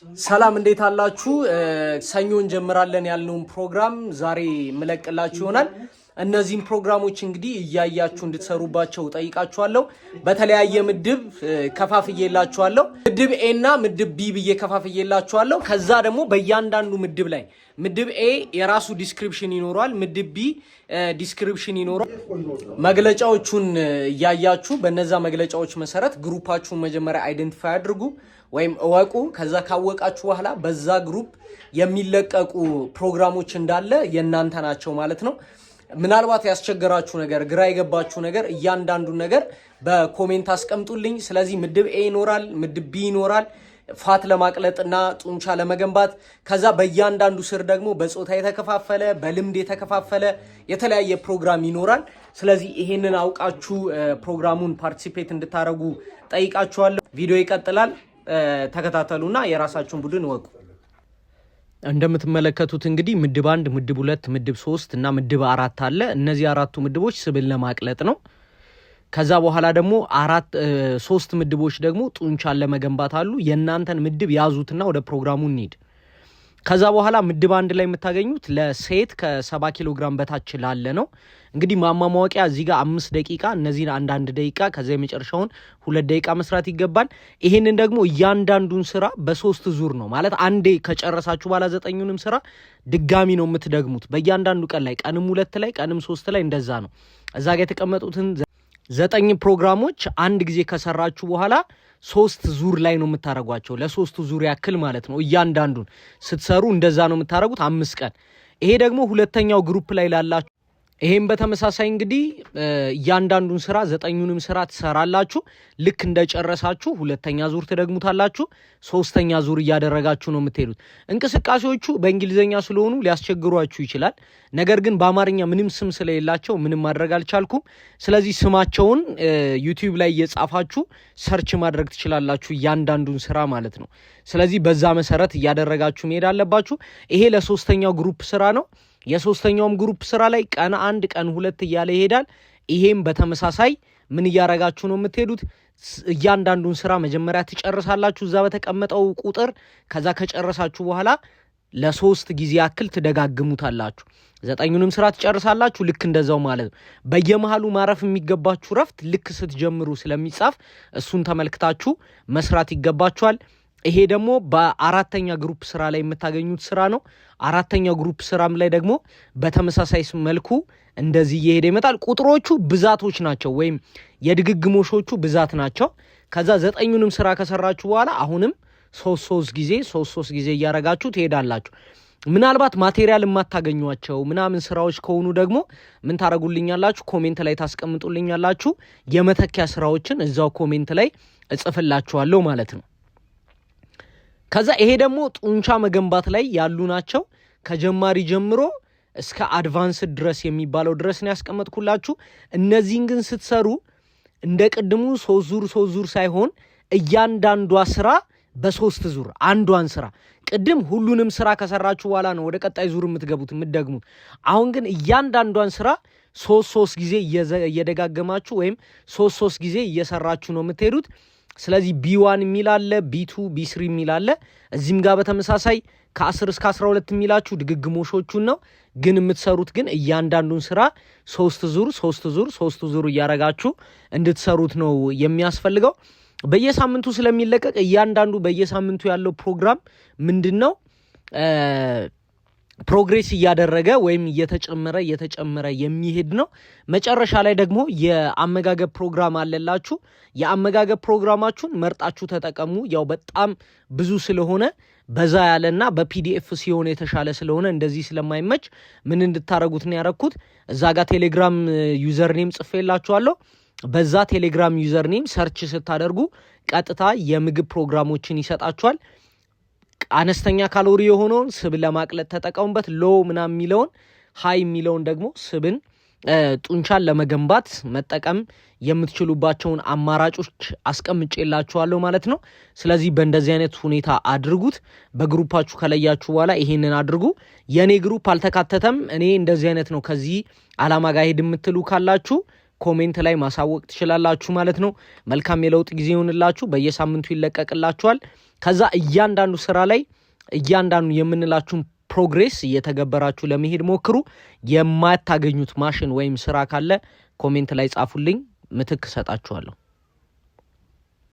ሰላም እንዴት አላችሁ? ሰኞ እንጀምራለን ያልነውን ፕሮግራም ዛሬ መለቅላችሁ ይሆናል። እነዚህን ፕሮግራሞች እንግዲህ እያያችሁ እንድትሰሩባቸው ጠይቃችኋለሁ። በተለያየ ምድብ ከፋፍዬላችኋለሁ። ምድብ ኤ እና ምድብ ቢ ብዬ ከፋፍዬላችኋለሁ። ከዛ ደግሞ በእያንዳንዱ ምድብ ላይ ምድብ ኤ የራሱ ዲስክሪፕሽን ይኖረዋል፣ ምድብ ቢ ዲስክሪፕሽን ይኖረዋል። መግለጫዎቹን እያያችሁ በነዛ መግለጫዎች መሰረት ግሩፓችሁን መጀመሪያ አይደንቲፋይ አድርጉ ወይም እወቁ። ከዛ ካወቃችሁ በኋላ በዛ ግሩፕ የሚለቀቁ ፕሮግራሞች እንዳለ የናንተ ናቸው ማለት ነው። ምናልባት ያስቸገራችሁ ነገር፣ ግራ የገባችሁ ነገር እያንዳንዱ ነገር በኮሜንት አስቀምጡልኝ። ስለዚህ ምድብ ኤ ይኖራል፣ ምድብ ቢ ይኖራል፣ ፋት ለማቅለጥና ጡንቻ ለመገንባት። ከዛ በእያንዳንዱ ስር ደግሞ በጾታ የተከፋፈለ በልምድ የተከፋፈለ የተለያየ ፕሮግራም ይኖራል። ስለዚህ ይሄንን አውቃችሁ ፕሮግራሙን ፓርቲሲፔት እንድታደርጉ ጠይቃችኋለሁ። ቪዲዮ ይቀጥላል። ተከታተሉና የራሳችሁን ቡድን ወቁ። እንደምትመለከቱት እንግዲህ ምድብ 1፣ ምድብ 2፣ ምድብ 3 እና ምድብ 4 አለ። እነዚህ አራቱ ምድቦች ስብን ለማቅለጥ ነው። ከዛ በኋላ ደግሞ 3 ምድቦች ደግሞ ጡንቻን ለመገንባት አሉ። የእናንተን ምድብ ያዙትና ወደ ፕሮግራሙ እንሂድ። ከዛ በኋላ ምድብ 1 ላይ የምታገኙት ለሴት ከ70 ኪሎ ግራም በታች ላለ ነው። እንግዲህ ማማማወቂያ እዚህ ጋር 5 ደቂቃ፣ እነዚህን አንድ ደቂቃ፣ ከዛ የመጨረሻውን 2 ደቂቃ መስራት ይገባል። ይሄንን ደግሞ እያንዳንዱን ስራ በ3 ዙር ነው ማለት አንዴ ከጨረሳችሁ በኋላ 9ኙንም ስራ ድጋሚ ነው የምትደግሙት በእያንዳንዱ ቀን ላይ፣ ቀንም 2 ላይ ቀንም 3 ላይ እንደዛ ነው። እዛ ጋር የተቀመጡትን 9 ፕሮግራሞች አንድ ጊዜ ከሰራችሁ በኋላ 3 ዙር ላይ ነው የምታረጓቸው። ለ3 ዙር ያክል ማለት ነው። እያንዳንዱን ስትሰሩ እንደዛ ነው የምታረጉት 5 ቀን። ይሄ ደግሞ ሁለተኛው ግሩፕ ላይ ላላችሁ። ይሄም በተመሳሳይ እንግዲህ እያንዳንዱን ስራ 9ኙንም ስራ ትሰራላችሁ። ልክ እንደጨረሳችሁ ሁለተኛ ዙር ትደግሙታላችሁ። 3ኛ ዙር እያደረጋችሁ ነው የምትሄዱት። እንቅስቃሴዎቹ በእንግሊዘኛ ስለሆኑ ሊያስቸግሯችሁ ይችላል። ነገር ግን በአማርኛ ምንም ስም ስለሌላቸው ምንም ማድረግ አልቻልኩም። ስለዚህ ስማቸውን ዩቲዩብ ላይ እየጻፋችሁ ሰርች ማድረግ ትችላላችሁ፣ እያንዳንዱን ስራ ማለት ነው። ስለዚህ በዛ መሰረት እያደረጋችሁ መሄድ አለባችሁ። ይሄ ለ3ኛው ግሩፕ ስራ ነው። የሶስተኛውም ግሩፕ ስራ ላይ ቀን 1 ቀን 2 እያለ ይሄዳል። ይሄም በተመሳሳይ ምን እያረጋችሁ ነው የምትሄዱት? እያንዳንዱን ስራ መጀመሪያ ትጨርሳላችሁ እዛ በተቀመጠው ቁጥር። ከዛ ከጨረሳችሁ በኋላ ለ3 ጊዜ ያክል ትደጋግሙታላችሁ። 9ኙንም ስራ ትጨርሳላችሁ ልክ እንደዛው ማለት ነው። በየመሃሉ ማረፍ የሚገባችሁ ረፍት ልክ ስትጀምሩ ስለሚጻፍ እሱን ተመልክታችሁ መስራት ይገባችኋል። ይሄ ደግሞ በ4ኛ ግሩፕ ስራ ላይ የምታገኙት ስራ ነው። 4ኛው ግሩፕ ስራም ላይ ደግሞ በተመሳሳይ መልኩ እንደዚህ እየሄደ ይመጣል። ቁጥሮቹ ብዛቶች ናቸው ወይም የድግግሞሾቹ ብዛት ናቸው። ከዛ 9ኙንም ስራ ከሰራችሁ በኋላ አሁንም 3 ጊዜ እያረጋችሁ ትሄዳላችሁ። ምናልባት ማቴሪያል የማታገኟቸው ምናምን ስራዎች ከሆኑ ደግሞ ምን ታረጉልኛላችሁ? ኮሜንት ላይ ታስቀምጡልኛላችሁ። የመተኪያ ስራዎችን እዛው ኮሜንት ላይ እጽፍላችኋለሁ ማለት ነው። ከዛ ይሄ ደግሞ ጡንቻ መገንባት ላይ ያሉ ናቸው። ከጀማሪ ጀምሮ እስከ አድቫንስድ ድረስ የሚባለው ድረስ ነው ያስቀመጥኩላችሁ። እነዚህን ግን ስትሰሩ እንደ ቅድሙ 3 ዙር ሳይሆን እያንዳንዷ ስራ በ3 ዙር አንዷን ስራ። ቅድም ሁሉንም ስራ ከሰራችሁ በኋላ ነው ወደ ቀጣይ ዙር የምትደግሙት። አሁን ግን እያንዳንዷን ስራ 3 ጊዜ እየደጋገማችሁ ወይም 3 ጊዜ እየሰራችሁ ነው የምትሄዱት። ስለዚህ ቢ1 የሚል አለ፣ ቢ2 ቢ3 የሚል አለ። እዚህም ጋር በተመሳሳይ ከ10 እስከ 12 የሚላችሁ ድግግሞሾቹን ነው። ግን የምትሰሩት ግን እያንዳንዱን ስራ 3 ዙር እያረጋችሁ እንድትሰሩት ነው የሚያስፈልገው። በየሳምንቱ ስለሚለቀቅ እያንዳንዱ በየሳምንቱ ያለው ፕሮግራም ምንድነው ፕሮግሬስ እያደረገ ወይም እየተጨመረ የሚሄድ ነው። መጨረሻ ላይ ደግሞ የአመጋገብ ፕሮግራም አለላችሁ። የአመጋገብ ፕሮግራማችሁን መርጣችሁ ተጠቀሙ። ያው በጣም ብዙ ስለሆነ በዛ ያለና በፒዲኤፍ ሲሆን የተሻለ ስለሆነ እንደዚህ ስለማይመች ምን እንድታረጉት ነው ያረኩት። እዛ ጋር ቴሌግራም ዩዘርኔም ጽፌላችኋለሁ። በዛ ቴሌግራም ዩዘርኔም ሰርች ስታደርጉ ቀጥታ የምግብ ፕሮግራሞችን ይሰጣችኋል። አነስተኛ ካሎሪ የሆነውን ስብ ለማቅለጥ ተጠቀሙበት። ሎ ምናምን የሚለውን ሃይ የሚለውን ደግሞ ስብን ጡንቻን ለመገንባት መጠቀም የምትችሉባቸውን አማራጮች አስቀምጬላችኋለሁ ማለት ነው። ስለዚህ በእንደዚህ አይነት ሁኔታ አድርጉት። በግሩፓችሁ ከለያችሁ በኋላ ይሄንን አድርጉ። የኔ ግሩፕ አልተካተተም፣ እኔ እንደዚህ አይነት ነው ከዚህ አላማ ጋር ሄድ የምትሉ ካላችሁ ኮሜንት ላይ ማሳወቅ ትችላላችሁ ማለት ነው። መልካም የለውጥ ጊዜ ይሁንላችሁ። በየሳምንቱ ይለቀቅላችኋል። ከዛ እያንዳንዱ ስራ ላይ እያንዳንዱ የምንላችሁን ፕሮግሬስ እየተገበራችሁ ለመሄድ ሞክሩ። የማታገኙት ማሽን ወይም ስራ ካለ ኮሜንት ላይ ጻፉልኝ፣ ምትክ ሰጣችኋለሁ።